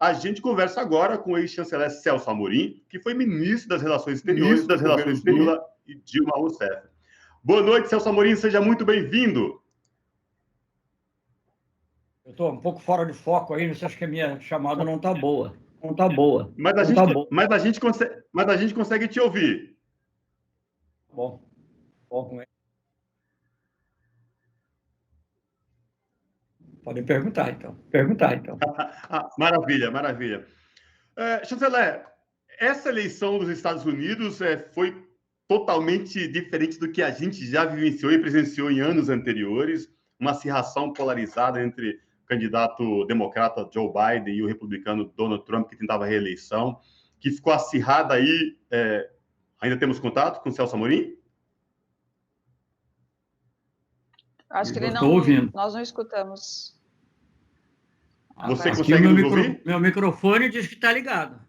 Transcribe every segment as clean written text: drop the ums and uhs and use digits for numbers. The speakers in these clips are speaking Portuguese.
A gente conversa agora com o ex-chanceler Celso Amorim, que foi ministro das Relações Exteriores dos governos Lula e Dilma Rousseff. Boa noite, Celso Amorim, seja muito bem-vindo. Eu estou um pouco fora de foco aí, você acha que a minha chamada não está boa. Não está boa. Mas a gente consegue te ouvir. Bom. Podem perguntar, então. Maravilha, maravilha. Chanceler, essa eleição dos Estados Unidos foi totalmente diferente do que a gente já vivenciou e presenciou em anos anteriores, uma acirração polarizada entre o candidato democrata Joe Biden e o republicano Donald Trump, que tentava a reeleição, que ficou acirrada aí. Ainda temos contato com o Celso Amorim? Acho que ele não. Estou ouvindo. Nós não escutamos. Você consegue nos ouvir? Meu microfone diz que está ligado.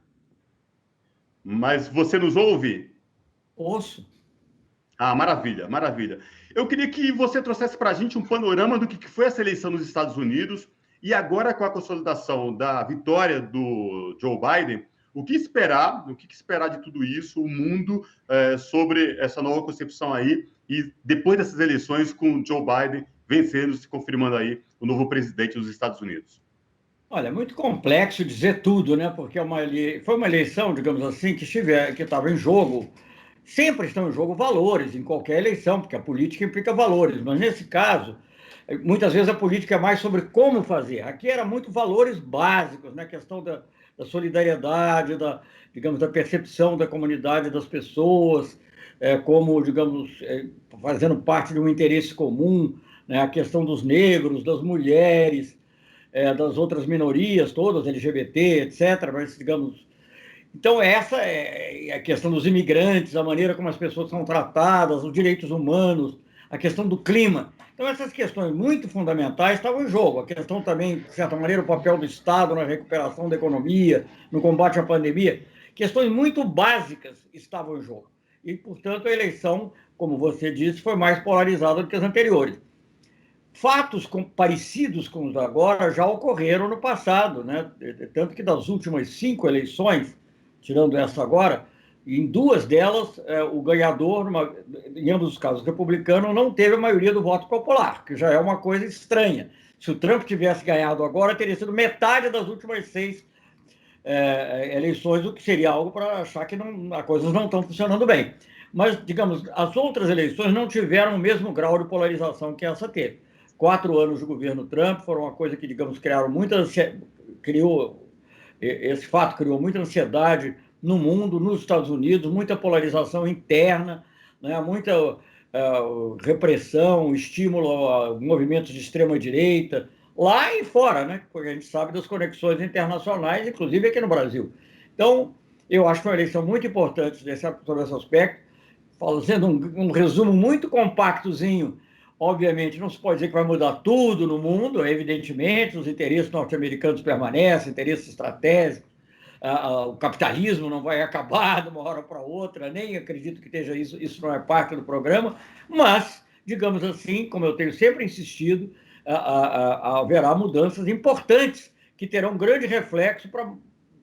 Mas você nos ouve? Ouço. Maravilha, maravilha. Eu queria que você trouxesse para a gente um panorama do que foi essa eleição nos Estados Unidos e agora com a consolidação da vitória do Joe Biden, o que esperar de tudo isso, o mundo, sobre essa nova concepção aí e depois dessas eleições com Joe Biden vencendo, se confirmando aí o novo presidente dos Estados Unidos. Olha, é muito complexo dizer tudo, né? Porque foi uma eleição, digamos assim, que estava em jogo. Sempre estão em jogo valores em qualquer eleição, porque a política implica valores. Mas nesse caso, muitas vezes a política é mais sobre como fazer. Aqui era muito valores básicos, né? A questão da solidariedade, digamos, da percepção da comunidade das pessoas, como, digamos, fazendo parte de um interesse comum, né? A questão dos negros, das mulheres, das outras minorias todas, LGBT, etc. Mas, digamos... Então, essa é a questão dos imigrantes, a maneira como as pessoas são tratadas, os direitos humanos, a questão do clima. Então, essas questões muito fundamentais estavam em jogo. A questão também, de certa maneira, o papel do Estado na recuperação da economia, no combate à pandemia. Questões muito básicas estavam em jogo. E, portanto, a eleição, como você disse, foi mais polarizada do que as anteriores. Fatos parecidos com os de agora já ocorreram no passado, né? Tanto que das últimas 5 eleições, tirando essa agora, em 2 delas, o ganhador, em ambos os casos republicano, não teve a maioria do voto popular, que já é uma coisa estranha. Se o Trump tivesse ganhado agora, teria sido metade das últimas 6 eleições, o que seria algo para achar que as coisas não estão funcionando bem. Mas, digamos, as outras eleições não tiveram o mesmo grau de polarização que essa teve. 4 anos do governo Trump foram uma coisa que, digamos, esse fato criou muita ansiedade no mundo, nos Estados Unidos, muita polarização interna, né, muita repressão, estímulo a movimentos de extrema-direita, lá e fora, né, porque a gente sabe das conexões internacionais, inclusive aqui no Brasil. Então, eu acho que foi uma eleição muito importante sobre esse aspecto, fazendo um resumo muito compactozinho. Obviamente, não se pode dizer que vai mudar tudo no mundo, evidentemente, os interesses norte-americanos permanecem, interesses estratégicos, o capitalismo não vai acabar de uma hora para outra, nem acredito que esteja isso não é parte do programa, mas, digamos assim, como eu tenho sempre insistido, haverá mudanças importantes que terão grande reflexo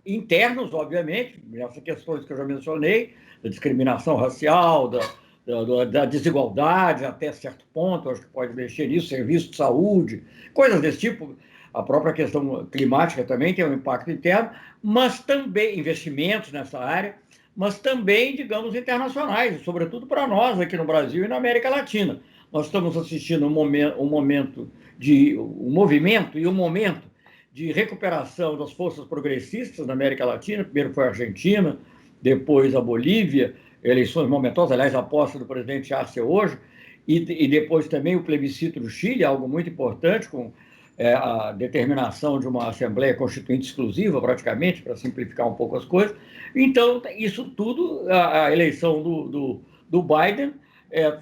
internos, obviamente, nessas questões que eu já mencionei, da discriminação racial, da desigualdade até certo ponto, acho que pode mexer nisso, serviço de saúde, coisas desse tipo. A própria questão climática também tem um impacto interno, mas também investimentos nessa área, mas também, digamos, internacionais, sobretudo para nós aqui no Brasil e na América Latina. Nós estamos assistindo um momento de recuperação das forças progressistas na América Latina. Primeiro foi a Argentina, depois a Bolívia, eleições momentosas, aliás, a posse do presidente Arce hoje, e depois também o plebiscito do Chile, algo muito importante, com a determinação de uma Assembleia Constituinte exclusiva, praticamente, para simplificar um pouco as coisas. Então, isso tudo, a eleição do Biden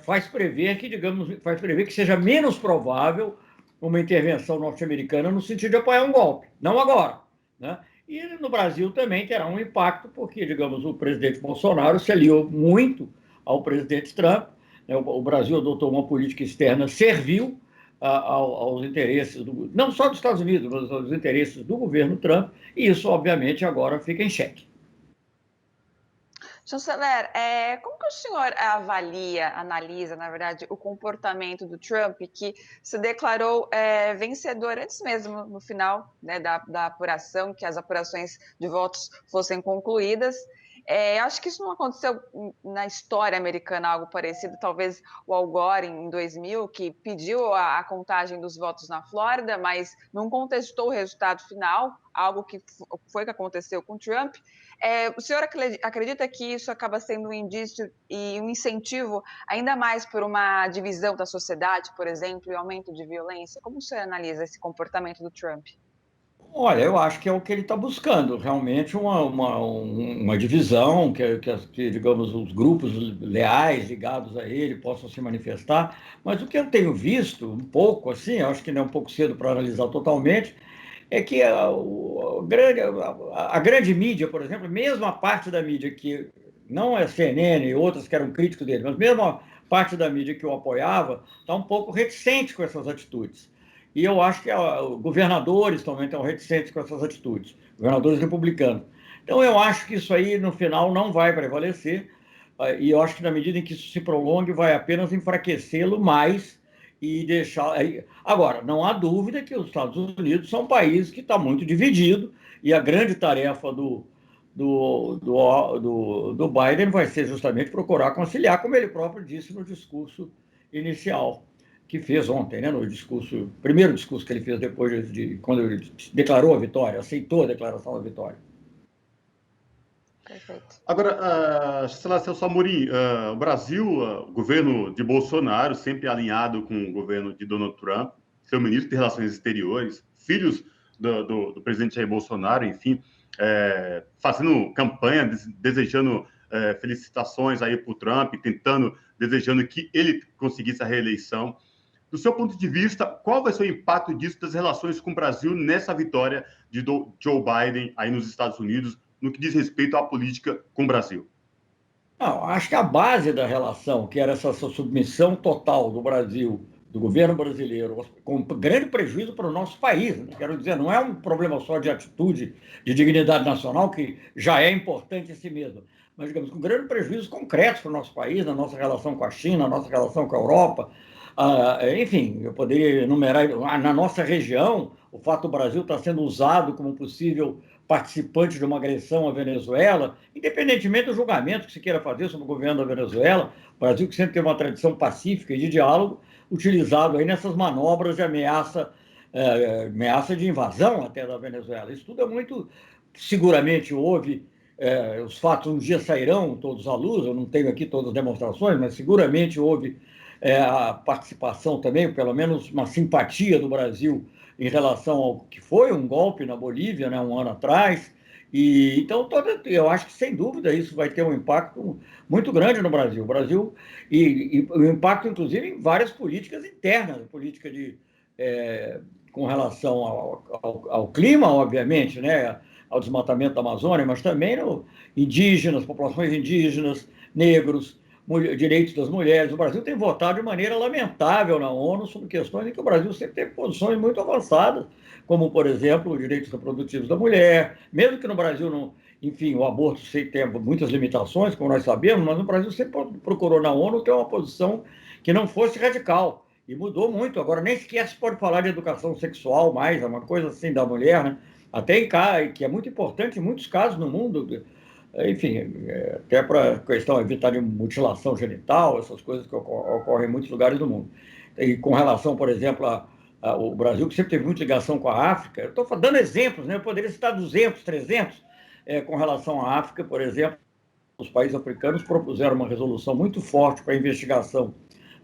faz prever que seja menos provável uma intervenção norte-americana no sentido de apoiar um golpe, não agora, né? E no Brasil também terá um impacto, porque, digamos, o presidente Bolsonaro se aliou muito ao presidente Trump, né? O Brasil adotou uma política externa servil, aos interesses, não só dos Estados Unidos, mas aos interesses do governo Trump, e isso, obviamente, agora fica em xeque. Chanceler, como que o senhor analisa, na verdade, o comportamento do Trump, que se declarou vencedor antes mesmo, no final, né, da apuração, que as apurações de votos fossem concluídas? Acho que isso não aconteceu na história americana, algo parecido. Talvez o Al Gore, em 2000, que pediu a contagem dos votos na Flórida, mas não contestou o resultado final, algo que foi que aconteceu com Trump. O senhor acredita que isso acaba sendo um indício e um incentivo ainda mais por uma divisão da sociedade, por exemplo, e aumento de violência? Como o senhor analisa esse comportamento do Trump? Olha, eu acho que é o que ele está buscando, realmente uma divisão, que, digamos, os grupos leais ligados a ele possam se manifestar, mas o que eu tenho visto, um pouco assim, eu acho que ainda é um pouco cedo para analisar totalmente, é que a grande mídia, por exemplo, mesmo a parte da mídia que não é CNN e outras que eram críticos dele, mas mesmo a parte da mídia que o apoiava, está um pouco reticente com essas atitudes. E eu acho que governadores também estão reticentes com essas atitudes, governadores republicanos. Então, eu acho que isso aí, no final, não vai prevalecer, e eu acho que, na medida em que isso se prolongue, vai apenas enfraquecê-lo mais e deixar. Agora, não há dúvida que os Estados Unidos são um país que está muito dividido, e a grande tarefa do Biden vai ser justamente procurar conciliar, como ele próprio disse no discurso inicial que fez ontem, né, no discurso, primeiro discurso que ele fez depois quando ele declarou a vitória, aceitou a declaração da vitória. Perfeito. Agora, Celso Amorim, o Brasil, o governo de Bolsonaro, sempre alinhado com o governo de Donald Trump, seu ministro de Relações Exteriores, filhos do presidente Jair Bolsonaro, enfim, fazendo campanha, desejando felicitações aí para o Trump, desejando que ele conseguisse a reeleição. Do seu ponto de vista, qual vai ser o impacto disso das relações com o Brasil nessa vitória de Joe Biden aí nos Estados Unidos, no que diz respeito à política com o Brasil? Não, acho que a base da relação, que era essa submissão total do Brasil, do governo brasileiro, com grande prejuízo para o nosso país, né? Quero dizer, não é um problema só de atitude, de dignidade nacional, que já é importante em si mesmo, mas, digamos, com grande prejuízo concreto para o nosso país, na nossa relação com a China, na nossa relação com a Europa. Enfim, eu poderia enumerar, na nossa região, o fato do Brasil estar sendo usado como possível participante de uma agressão à Venezuela, independentemente do julgamento que se queira fazer sobre o governo da Venezuela, o Brasil que sempre teve uma tradição pacífica e de diálogo, utilizado aí nessas manobras de ameaça de invasão até da Venezuela. Isso tudo é muito, seguramente houve, os fatos um dia sairão todos à luz, eu não tenho aqui todas as demonstrações, mas seguramente houve a participação também, pelo menos uma simpatia do Brasil em relação ao que foi um golpe na Bolívia, né, um ano atrás. E então eu acho que sem dúvida isso vai ter um impacto muito grande no Brasil. O Brasil e o impacto inclusive em várias políticas internas, política com relação ao clima, obviamente, né, ao desmatamento da Amazônia, mas também indígenas, populações indígenas, negros, direitos das mulheres. O Brasil tem votado de maneira lamentável na ONU sobre questões em que o Brasil sempre teve posições muito avançadas, como, por exemplo, os direitos reprodutivos da mulher, mesmo que no Brasil, não, enfim, o aborto sempre tem muitas limitações, como nós sabemos, mas no Brasil sempre procurou na ONU ter uma posição que não fosse radical, e mudou muito. Agora nem sequer se pode falar de educação sexual mais, é uma coisa assim da mulher, né? Até em cá, que é muito importante em muitos casos no mundo. Enfim, até para a questão de evitar de mutilação genital, essas coisas que ocorrem em muitos lugares do mundo. E com relação, por exemplo, ao Brasil, que sempre teve muita ligação com a África, eu estou dando exemplos, né? Eu poderia citar 200, 300, com relação à África, por exemplo, os países africanos propuseram uma resolução muito forte para a investigação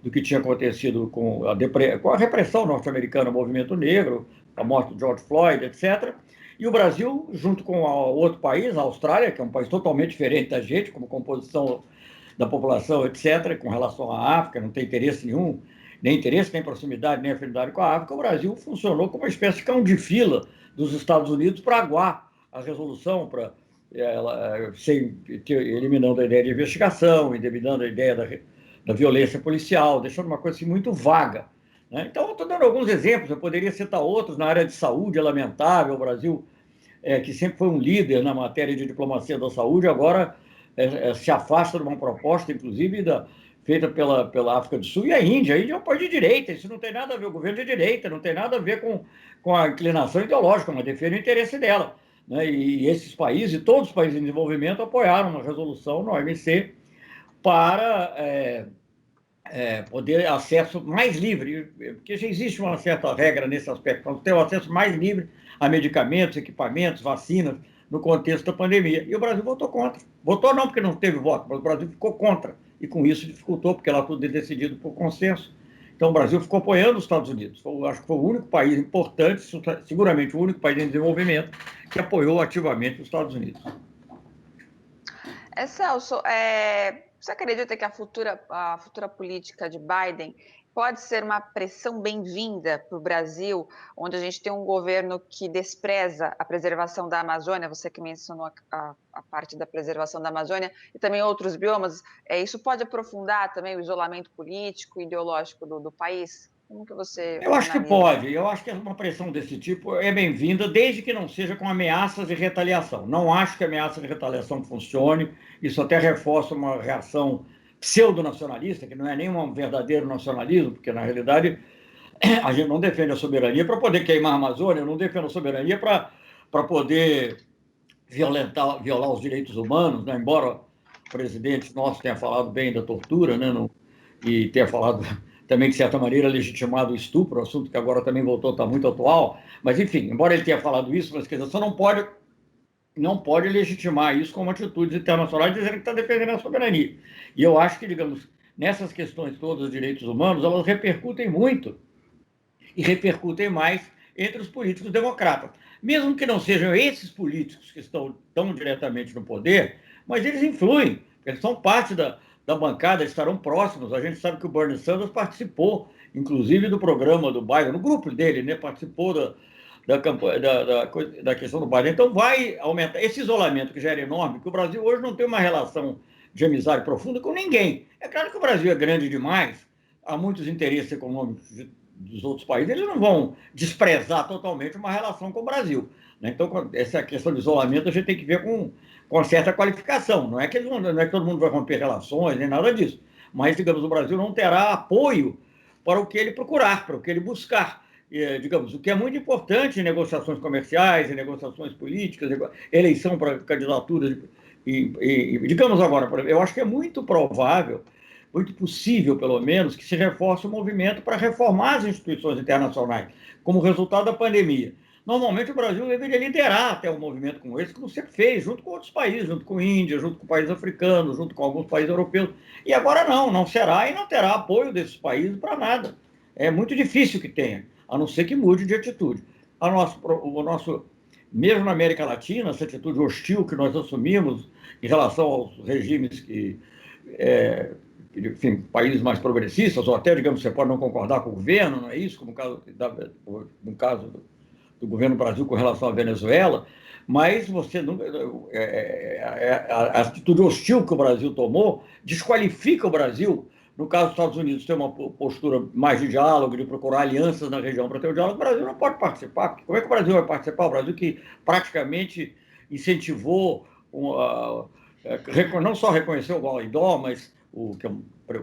do que tinha acontecido com a repressão norte-americana ao movimento negro, a morte de George Floyd, etc., e o Brasil, junto com outro país, a Austrália, que é um país totalmente diferente da gente, como composição da população, etc., com relação à África, não tem interesse nenhum, nem interesse, nem proximidade, nem afinidade com a África, o Brasil funcionou como uma espécie de cão de fila dos Estados Unidos para aguar a resolução, para eliminando a ideia de investigação, eliminando a ideia da violência policial, deixando uma coisa assim muito vaga né? Então, estou dando alguns exemplos, eu poderia citar outros na área de saúde, é lamentável, o Brasil, que sempre foi um líder na matéria de diplomacia da saúde, agora se afasta de uma proposta, inclusive, feita pela África do Sul e a Índia. A Índia é um país de direita, isso não tem nada a ver, o governo de direita, não tem nada a ver com a inclinação ideológica, mas defende o interesse dela, né? E esses países, todos os países em desenvolvimento, apoiaram uma resolução no OMC para poder acesso mais livre, porque já existe uma certa regra nesse aspecto, nós temos acesso mais livre a medicamentos, equipamentos, vacinas, no contexto da pandemia. E o Brasil votou contra. Votou não porque não teve voto, mas o Brasil ficou contra. E com isso dificultou, porque lá tudo é decidido por consenso. Então o Brasil ficou apoiando os Estados Unidos. Acho que foi o único país importante, seguramente o único país em desenvolvimento, que apoiou ativamente os Estados Unidos. Celso, você acredita que a futura política de Biden pode ser uma pressão bem-vinda para o Brasil, onde a gente tem um governo que despreza a preservação da Amazônia, você que mencionou a parte da preservação da Amazônia, e também outros biomas, isso pode aprofundar também o isolamento político e ideológico do país? Como que você Eu acho que analisa? pode, eu acho que uma pressão desse tipo é bem-vinda, desde que não seja com ameaças de retaliação. Não acho que a ameaça de retaliação funcione, isso até reforça uma reação pseudo-nacionalista, que não é nem um verdadeiro nacionalismo, porque na realidade a gente não defende a soberania para poder queimar a Amazônia, eu não defendo a soberania para poder violar os direitos humanos, né? Embora o presidente nosso tenha falado bem da tortura, né? E tenha falado também, de certa maneira, legitimado o estupro, assunto que agora também voltou a estar muito atual, mas enfim, embora ele tenha falado isso, mas quer dizer, só não pode legitimar isso como atitudes internacionais, dizendo que está defendendo a soberania. E eu acho que, digamos, nessas questões todas dos direitos humanos, elas repercutem muito, e repercutem mais entre os políticos democratas. Mesmo que não sejam esses políticos que estão tão diretamente no poder, mas eles influem, eles são parte da bancada, estarão próximos. A gente sabe que o Bernie Sanders participou, inclusive, do programa do Biden, no grupo dele, né? Participou da questão do Biden. Então vai aumentar esse isolamento que já era enorme, que o Brasil hoje não tem uma relação de amizade profunda com ninguém. É claro que o Brasil é grande demais, há muitos interesses econômicos dos outros países, eles não vão desprezar totalmente uma relação com o Brasil, né? Então, essa questão de isolamento a gente tem que ver com certa qualificação. Não é que todo mundo vai romper relações, nem nada disso. Mas, digamos, o Brasil não terá apoio para o que ele procurar, para o que ele buscar. Digamos, o que é muito importante em negociações comerciais, em negociações políticas, eleição para candidaturas. Digamos agora, eu acho que é muito provável, muito possível, pelo menos, que se reforce o movimento para reformar as instituições internacionais, como resultado da pandemia. Normalmente o Brasil deveria liderar até um movimento como esse, como sempre fez, junto com outros países, junto com a Índia, junto com países africanos, junto com alguns países europeus. E agora não será e não terá apoio desses países para nada. É muito difícil que tenha, a não ser que mude de atitude. Mesmo na América Latina, essa atitude hostil que nós assumimos em relação aos regimes enfim, países mais progressistas, ou até, digamos, você pode não concordar com o governo, não é isso? Como no caso do governo do Brasil com relação à Venezuela, mas você a atitude hostil que o Brasil tomou desqualifica o Brasil. No caso dos Estados Unidos, tem uma postura mais de diálogo, de procurar alianças na região para ter o diálogo, o Brasil não pode participar. Porque como é que o Brasil vai participar? O Brasil que praticamente incentivou, não só reconheceu o Guaidó, mas que é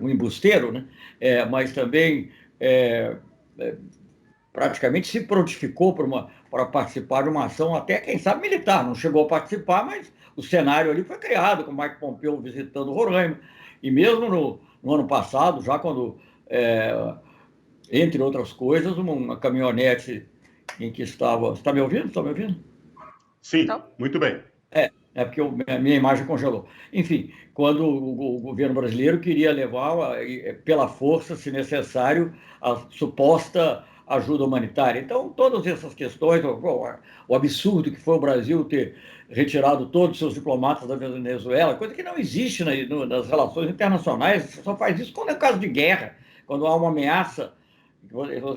um embusteiro, né? Mas também praticamente se prontificou para participar de uma ação, até, quem sabe, militar. Não chegou a participar, mas o cenário ali foi criado, com o Mike Pompeo visitando Roraima. E mesmo no ano passado, já quando, entre outras coisas, uma caminhonete em que estava... Você está me ouvindo? Está me ouvindo? Sim, muito bem. É porque a minha imagem congelou. Enfim, quando o governo brasileiro queria levar, pela força, se necessário, a suposta ajuda humanitária. Então, todas essas questões, o absurdo que foi o Brasil ter retirado todos os seus diplomatas da Venezuela, coisa que não existe nas relações internacionais, você só faz isso quando é caso de guerra, quando há uma ameaça,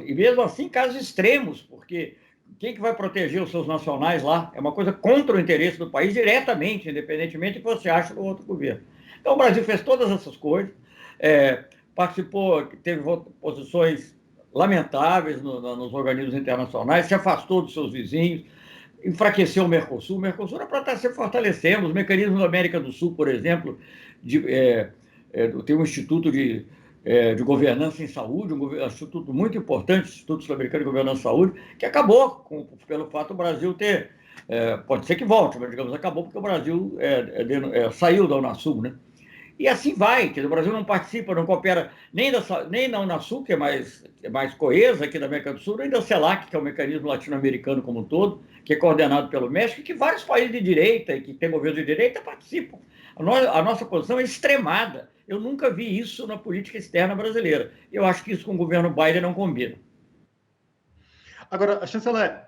e mesmo assim casos extremos, porque quem que vai proteger os seus nacionais lá? É uma coisa contra o interesse do país diretamente, independentemente do que você acha do outro governo. Então o Brasil fez todas essas coisas, participou, teve posições lamentáveis nos organismos internacionais, se afastou dos seus vizinhos, enfraqueceu o Mercosul. O Mercosul era para estar se fortalecendo. Os mecanismos da América do Sul, por exemplo, tem um Instituto de Governança em Saúde, um instituto muito importante, Instituto Sul-Americano de Governança em Saúde, que acabou pelo fato do Brasil ter... pode ser que volte, mas, digamos, acabou porque o Brasil saiu da Unasul, né? E assim vai, que o Brasil não participa, não coopera nem na Unasul, que é mais coesa aqui da América do Sul, nem da CELAC, que é o mecanismo latino-americano como um todo, que é coordenado pelo México, e que vários países de direita e que têm governo de direita participam. A nossa posição é extremada. Eu nunca vi isso na política externa brasileira. Eu acho que isso com o governo Biden não combina. Agora, chanceler,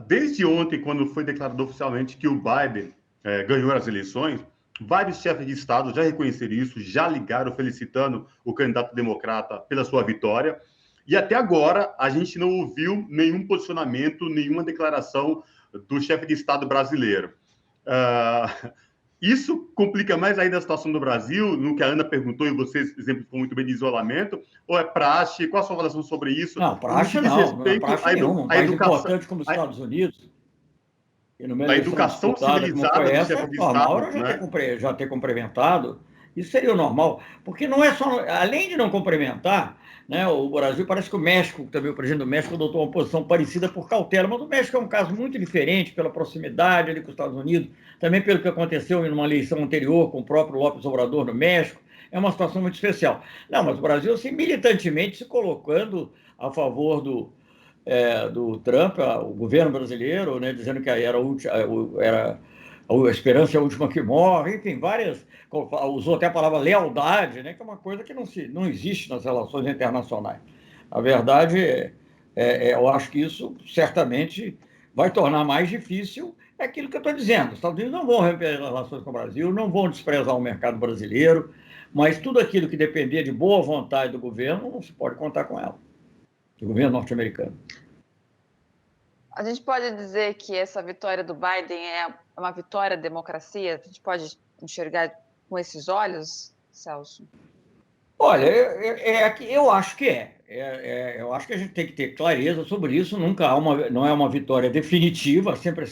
desde ontem, quando foi declarado oficialmente que o Biden ganhou as eleições, vários chefes de Estado já reconheceram isso, já ligaram felicitando o candidato democrata pela sua vitória. E até agora a gente não ouviu nenhum posicionamento, nenhuma declaração do chefe de Estado brasileiro. Isso complica mais ainda a situação do Brasil, no que a Ana perguntou e você exemplificou muito bem de isolamento, ou é praxe? Qual a sua avaliação sobre isso? Não, praxe não é praxe nenhuma. Um país importante como os Estados Unidos, e numa eleição civilizada do chefe de Estado, já ter cumprimentado, isso seria o normal, porque não é só, além de não cumprimentar, né, o Brasil, parece que o México, também o presidente do México adotou uma posição parecida por cautela, mas o México é um caso muito diferente pela proximidade ali com os Estados Unidos, também pelo que aconteceu em uma eleição anterior com o próprio López Obrador no México, é uma situação muito especial. Não, mas o Brasil, assim, militantemente se colocando a favor do Trump, o governo brasileiro, né, dizendo que a esperança é a última que morre, enfim, usou até a palavra lealdade, né, que é uma coisa que não existe nas relações internacionais. A verdade eu acho que isso certamente vai tornar mais difícil aquilo que eu estou dizendo. Os Estados Unidos não vão romper as relações com o Brasil, não vão desprezar o mercado brasileiro, mas tudo aquilo que depender de boa vontade do governo, não se pode contar com ela. Do governo norte-americano. A gente pode dizer que essa vitória do Biden é uma vitória da democracia? A gente pode enxergar com esses olhos, Celso? Olha, eu acho que eu acho que a gente tem que ter clareza sobre isso. Não é uma vitória definitiva. Sempre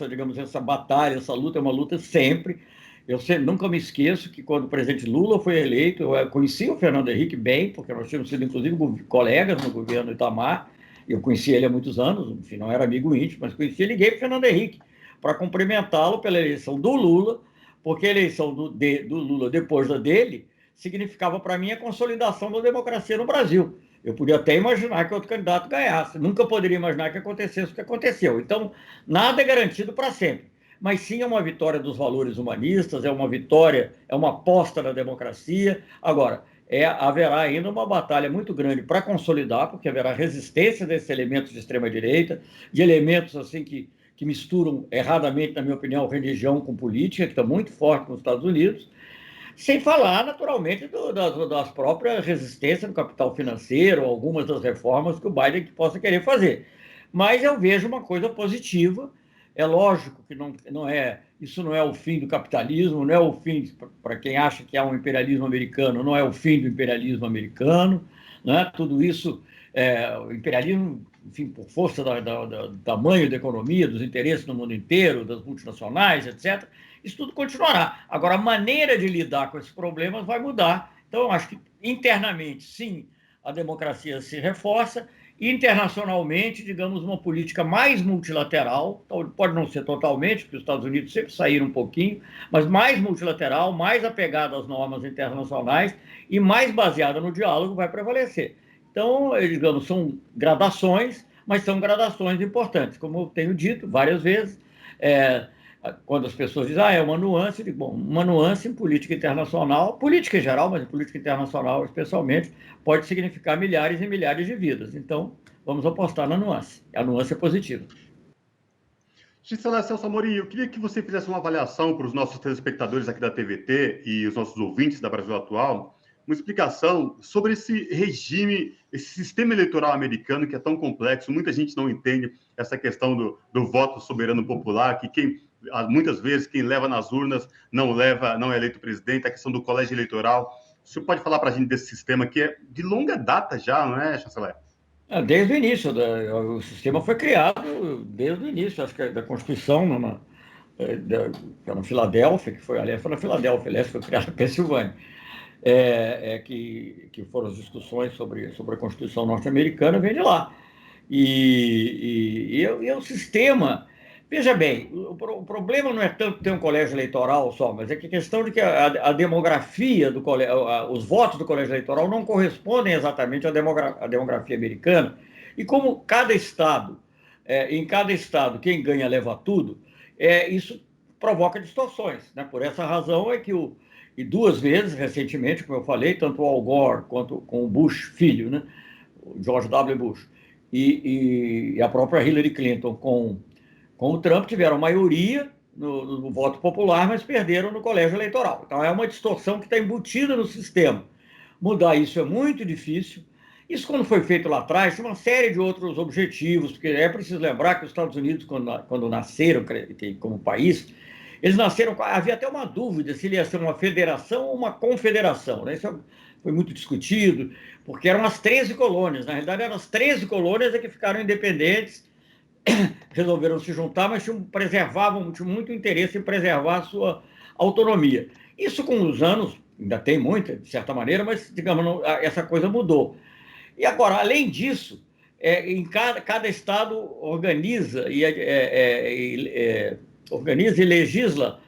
digamos, essa batalha, essa luta é uma luta sempre. Eu nunca me esqueço que quando o presidente Lula foi eleito, eu conheci o Fernando Henrique bem, porque nós tínhamos sido, inclusive, colegas no governo Itamar. Eu conheci ele há muitos anos, enfim, não era amigo íntimo, mas conheci, liguei para o Fernando Henrique para cumprimentá-lo pela eleição do Lula, porque a eleição do Lula depois da dele significava para mim a consolidação da democracia no Brasil. Eu podia até imaginar que outro candidato ganhasse, nunca poderia imaginar que acontecesse o que aconteceu. Então, nada é garantido para sempre. Mas sim é uma vitória dos valores humanistas, é uma vitória, é uma aposta na democracia. Agora, haverá ainda uma batalha muito grande para consolidar, porque haverá resistência desses elementos de extrema-direita, de elementos assim que misturam erradamente, na minha opinião, religião com política, que está muito forte nos Estados Unidos, sem falar, naturalmente, das próprias resistências no capital financeiro, algumas das reformas que o Biden possa querer fazer. Mas eu vejo uma coisa positiva. É lógico que isso não é o fim do capitalismo, não é o fim, para quem acha que há um imperialismo americano, não é o fim do imperialismo americano, né? Tudo isso, o imperialismo, enfim, por força do tamanho da economia, dos interesses no mundo inteiro, das multinacionais, etc., isso tudo continuará. Agora, a maneira de lidar com esses problemas vai mudar. Então, eu acho que internamente, sim, a democracia se reforça. Internacionalmente, digamos, uma política mais multilateral, pode não ser totalmente, porque os Estados Unidos sempre saíram um pouquinho, mas mais multilateral, mais apegada às normas internacionais e mais baseada no diálogo vai prevalecer. Então, digamos, são gradações, mas são gradações importantes. Como eu tenho dito várias vezes, quando as pessoas dizem, é uma nuance, eu digo, bom, uma nuance em política internacional, política em geral, mas em política internacional especialmente, pode significar milhares e milhares de vidas. Então, vamos apostar na nuance. A nuance é positiva. Chanceler Celso Amorim, eu queria que você fizesse uma avaliação para os nossos telespectadores aqui da TVT e os nossos ouvintes da Brasil Atual, uma explicação sobre esse regime, esse sistema eleitoral americano que é tão complexo. Muita gente não entende essa questão do voto soberano popular, que muitas vezes quem leva nas urnas não é eleito presidente, a questão do colégio eleitoral. O senhor pode falar para a gente desse sistema que é de longa data já, não é, chanceler? Desde o início, o sistema foi criado desde o início, acho que da Constituição, na Filadélfia, aliás, foi na Filadélfia, aliás, foi criada na Pensilvânia, que foram as discussões sobre a Constituição norte-americana, vem de lá. E o sistema. Veja bem, o problema não é tanto ter um colégio eleitoral só, mas é que a questão de que a demografia do colégio, os votos do colégio eleitoral não correspondem exatamente à demografia americana. E como em cada estado, quem ganha leva tudo, isso provoca distorções, né? Por essa razão é que e duas vezes, recentemente, como eu falei, tanto o Al Gore quanto com o Bush filho, né? O George W. Bush, e a própria Hillary Clinton com o Trump tiveram maioria no voto popular, mas perderam no colégio eleitoral. Então é uma distorção que está embutida no sistema. Mudar isso é muito difícil. Isso, quando foi feito lá atrás, tinha uma série de outros objetivos, porque é preciso lembrar que os Estados Unidos, quando nasceram como país, eles nasceram, havia até uma dúvida se ele ia ser uma federação ou uma confederação, né? Isso foi muito discutido, porque eram as 13 colônias. Na realidade, eram as 13 colônias que ficaram independentes, resolveram se juntar, mas tinham muito interesse em preservar a sua autonomia. Isso, com os anos, ainda tem muita, de certa maneira, mas, digamos, essa coisa mudou. E agora, além disso, em cada estado organiza organiza e legisla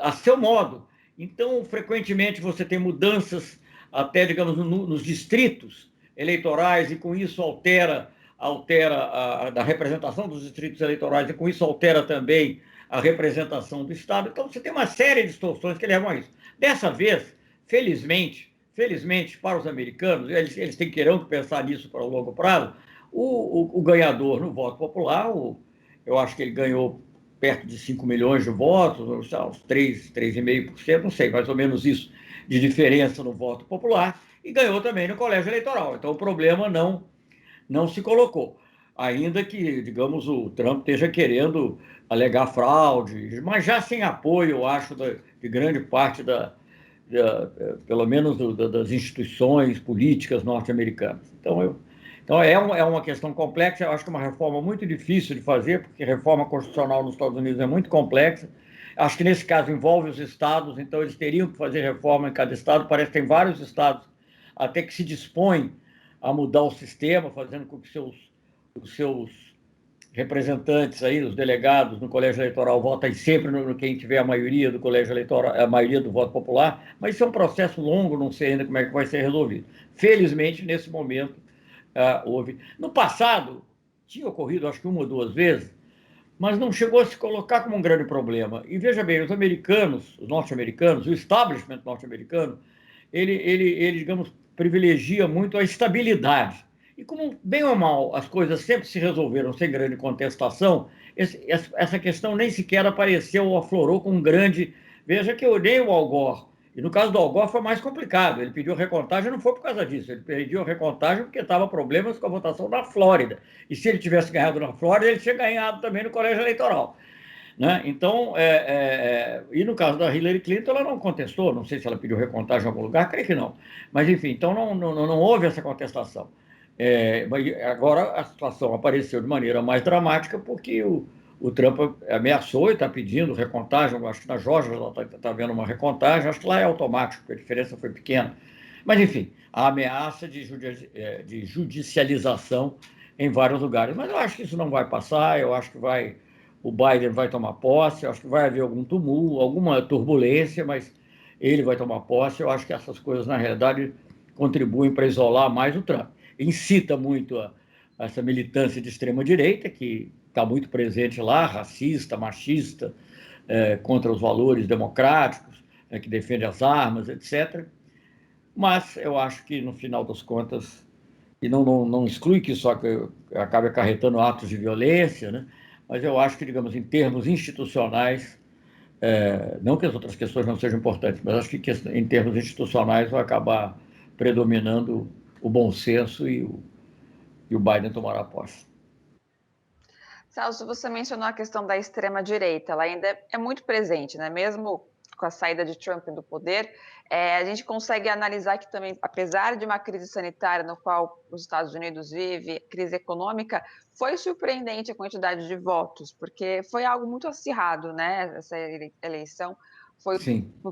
a seu modo. Então, frequentemente, você tem mudanças até, digamos, nos distritos eleitorais, e com isso altera da representação dos distritos eleitorais, e com isso altera também a representação do Estado. Então, você tem uma série de distorções que levam a isso. Dessa vez, felizmente para os americanos, eles terão que pensar nisso para o longo prazo, o ganhador no voto popular, eu acho que ele ganhou perto de 5 milhões de votos, uns 3,5%, não sei, mais ou menos isso, de diferença no voto popular, e ganhou também no colégio eleitoral. Então, o problema não se colocou. Ainda que, digamos, o Trump esteja querendo alegar fraude, mas já sem apoio, eu acho, de grande parte pelo menos das instituições políticas norte-americanas. Então é uma questão complexa, eu acho que é uma reforma muito difícil de fazer, porque reforma constitucional nos Estados Unidos é muito complexa. Acho que nesse caso envolve os estados, então eles teriam que fazer reforma em cada estado. Parece que tem vários estados até que se dispõem a mudar o sistema, fazendo com que os seus representantes aí, os delegados no colégio eleitoral votem sempre no quem tiver a maioria do colégio eleitoral, a maioria do voto popular, mas isso é um processo longo, não sei ainda como é que vai ser resolvido. Felizmente, nesse momento, houve. No passado, tinha ocorrido, acho que uma ou duas vezes, mas não chegou a se colocar como um grande problema. E veja bem, os norte-americanos, o establishment norte-americano, ele, digamos, privilegia muito a estabilidade. E como, bem ou mal, as coisas sempre se resolveram sem grande contestação, essa questão nem sequer apareceu ou aflorou com um grande... Veja que eu nem o Al Gore, e no caso do Al Gore foi mais complicado, ele pediu recontagem, não foi por causa disso, ele pediu recontagem porque estava problemas com a votação da Flórida, e se ele tivesse ganhado na Flórida, ele tinha ganhado também no colégio eleitoral. Né? Então, e no caso da Hillary Clinton, ela não contestou, não sei se ela pediu recontagem em algum lugar, creio que não. Mas, enfim, então não houve essa contestação. Agora a situação apareceu de maneira mais dramática porque o Trump ameaçou e está pedindo recontagem. Acho que na Geórgia está havendo uma recontagem, acho que lá é automático, porque a diferença foi pequena. Mas, enfim, a ameaça de judicialização em vários lugares. Mas eu acho que isso não vai passar, eu acho que o Biden vai tomar posse, eu acho que vai haver algum tumulto, alguma turbulência, mas ele vai tomar posse. Eu acho que essas coisas, na realidade, contribuem para isolar mais o Trump. Incita muito essa militância de extrema-direita, que está muito presente lá, racista, machista, contra os valores democráticos, que defende as armas, etc. Mas eu acho que, no final das contas, e não exclui que isso acabe acarretando atos de violência, né? Mas eu acho que, digamos, em termos institucionais, não que as outras questões não sejam importantes, mas acho que em termos institucionais vai acabar predominando o bom senso e o Biden tomará posse. Celso, você mencionou a questão da extrema-direita, ela ainda é muito presente, né? Mesmo com a saída de Trump do poder, a gente consegue analisar que também, apesar de uma crise sanitária no qual os Estados Unidos vive, crise econômica, foi surpreendente a quantidade de votos, porque foi algo muito acirrado, né? Essa eleição foi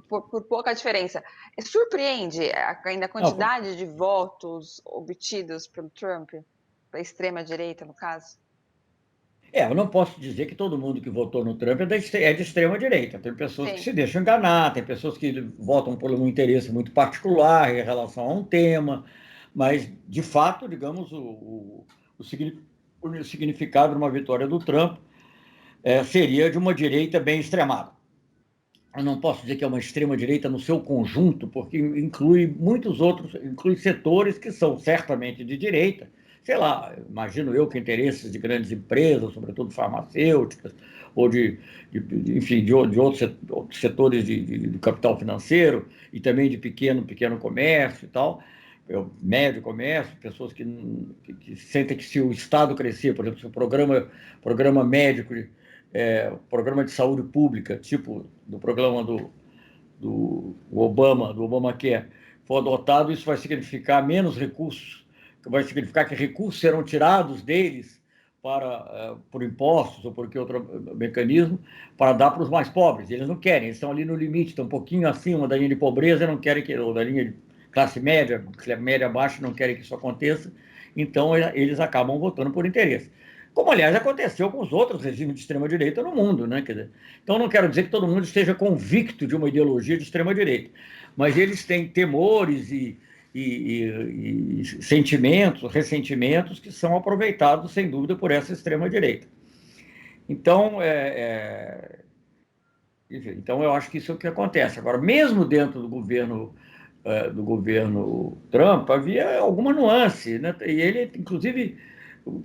por pouca diferença. Surpreende ainda a quantidade de votos obtidos pelo Trump, da extrema-direita, no caso? Eu não posso dizer que todo mundo que votou no Trump é de extrema-direita. Tem pessoas Sim. que se deixam enganar, tem pessoas que votam por um interesse muito particular em relação a um tema, mas, de fato, digamos, o significado de uma vitória do Trump seria de uma direita bem extremada. Eu não posso dizer que é uma extrema-direita no seu conjunto, porque inclui muitos outros, inclui setores que são certamente de direita. Sei lá, imagino eu que interesses de grandes empresas, sobretudo farmacêuticas, ou enfim, de outros setores de capital financeiro, e também de pequeno comércio e tal, médio comércio, pessoas que sentem que se o Estado crescer, por exemplo, se o programa médico, programa de saúde pública, tipo do programa do Obamacare, for adotado, isso vai significar menos recursos, vai significar que recursos serão tirados deles por impostos ou por que outro mecanismo, para dar para os mais pobres. Eles não querem, eles estão ali no limite, estão um pouquinho acima da linha de pobreza, não querem ou da linha de classe média baixa, não querem que isso aconteça, então eles acabam votando por interesse. Como, aliás, aconteceu com os outros regimes de extrema-direita no mundo, né? Quer dizer, então, não quero dizer que todo mundo esteja convicto de uma ideologia de extrema-direita, mas eles têm temores e sentimentos, ressentimentos que são aproveitados, sem dúvida, por essa extrema-direita. Então, então, eu acho que isso é o que acontece. Agora, mesmo dentro do governo Trump, havia alguma nuance, né? E ele, inclusive,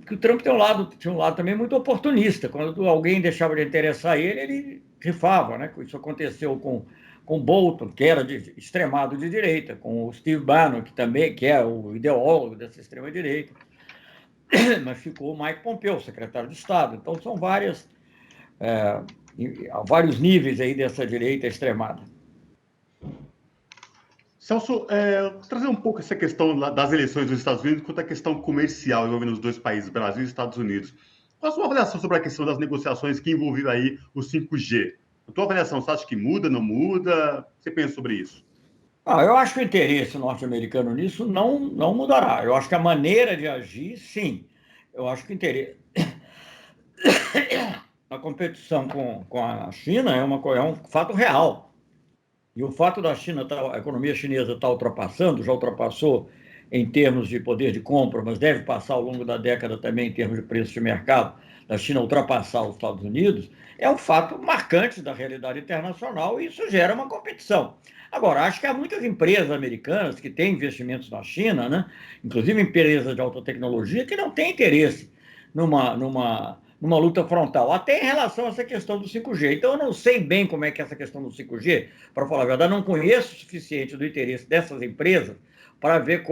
que o Trump tinha um lado também muito oportunista. Quando alguém deixava de interessar ele rifava, né? Isso aconteceu com Bolton, que era extremado de direita, com o Steve Bannon, que é o ideólogo dessa extrema-direita, mas ficou o Mike Pompeo, secretário de Estado. Então, são vários níveis aí dessa direita extremada. Celso, trazer um pouco essa questão das eleições dos Estados Unidos quanto à questão comercial envolvendo os dois países, Brasil e Estados Unidos. Qual a sua avaliação sobre a questão das negociações que envolviam aí o 5G? A tua avaliação, você acha que muda, não muda? O que você pensa sobre isso? Eu acho que o interesse norte-americano nisso não mudará. Eu acho que a maneira de agir, sim. Eu acho que o interesse... A competição com a China é um fato real. E o fato da China, a economia chinesa já ultrapassou em termos de poder de compra, mas deve passar ao longo da década também em termos de preço de mercado, da China ultrapassar os Estados Unidos, é um fato marcante da realidade internacional e isso gera uma competição. Agora, acho que há muitas empresas americanas que têm investimentos na China, né? Inclusive empresas de alta tecnologia, que não têm interesse numa luta frontal, até em relação a essa questão do 5G. Então, eu não sei bem como é que é essa questão do 5G, para falar a verdade, não conheço o suficiente do interesse dessas empresas para ver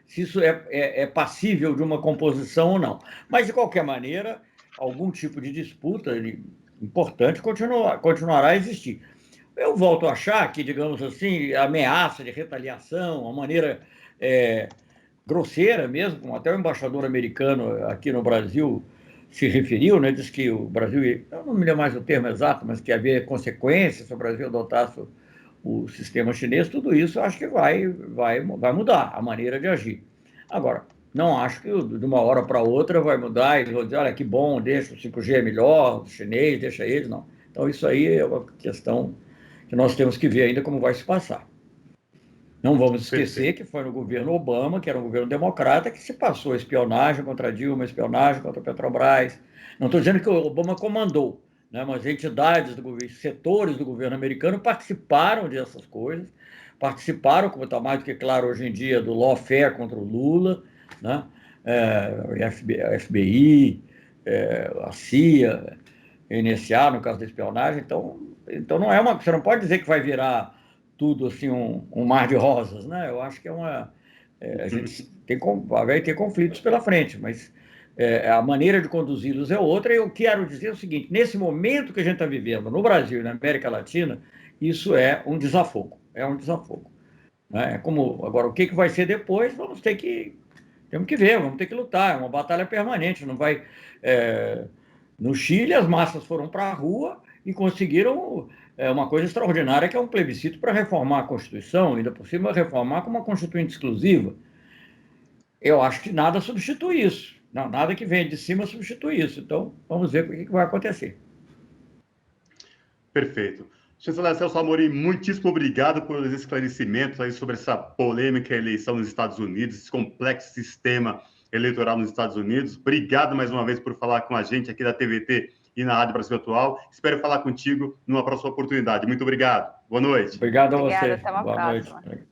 se isso é passível de uma composição ou não. Mas, de qualquer maneira, algum tipo de disputa importante continuará a existir. Eu volto a achar que, digamos assim, a ameaça de retaliação, a maneira grosseira mesmo, como até o embaixador americano aqui no Brasil se referiu, né, disse que o Brasil, eu não me lembro mais o termo exato, mas que havia consequências se o Brasil adotasse o sistema chinês, tudo isso eu acho que vai mudar a maneira de agir. Agora, não acho que de uma hora para outra vai mudar e eles vão dizer, olha, que bom, deixa o 5G é melhor, o chinês, deixa eles, não. Então, isso aí é uma questão que nós temos que ver ainda como vai se passar. Não vamos esquecer que foi no governo Obama, que era um governo democrata, que se passou espionagem contra Dilma, espionagem contra a Petrobras. Não estou dizendo que o Obama comandou, né, mas entidades do governo, setores do governo americano participaram dessas coisas, como está mais do que claro hoje em dia, do lawfare contra o Lula, né, a FBI, a CIA, a NSA, no caso da espionagem. Então não você não pode dizer que vai virar tudo assim um mar de rosas, né? Eu acho que a gente vai ter conflitos pela frente, mas a maneira de conduzi-los é outra. E eu quero dizer o seguinte: nesse momento que a gente está vivendo no Brasil e na América Latina, isso é um desafogo. É um desafogo. Né? Como, agora, o que vai ser depois, temos que ver, vamos ter que lutar. É uma batalha permanente. Não vai. No Chile, as massas foram para a rua e conseguiram uma coisa extraordinária, que é um plebiscito para reformar a Constituição, ainda por cima reformar com uma Constituinte exclusiva. Eu acho que nada substitui isso. Não, nada que venha de cima substitui isso. Então, vamos ver o que vai acontecer. Perfeito. Chanceler Celso Amorim, muitíssimo obrigado por esses esclarecimentos aí sobre essa polêmica eleição nos Estados Unidos, esse complexo sistema eleitoral nos Estados Unidos. Obrigado mais uma vez por falar com a gente aqui da TVT e na Rádio Brasil Atual. Espero falar contigo numa próxima oportunidade. Muito obrigado. Boa noite. Obrigado a você. Obrigada, até uma Boa próxima. noite.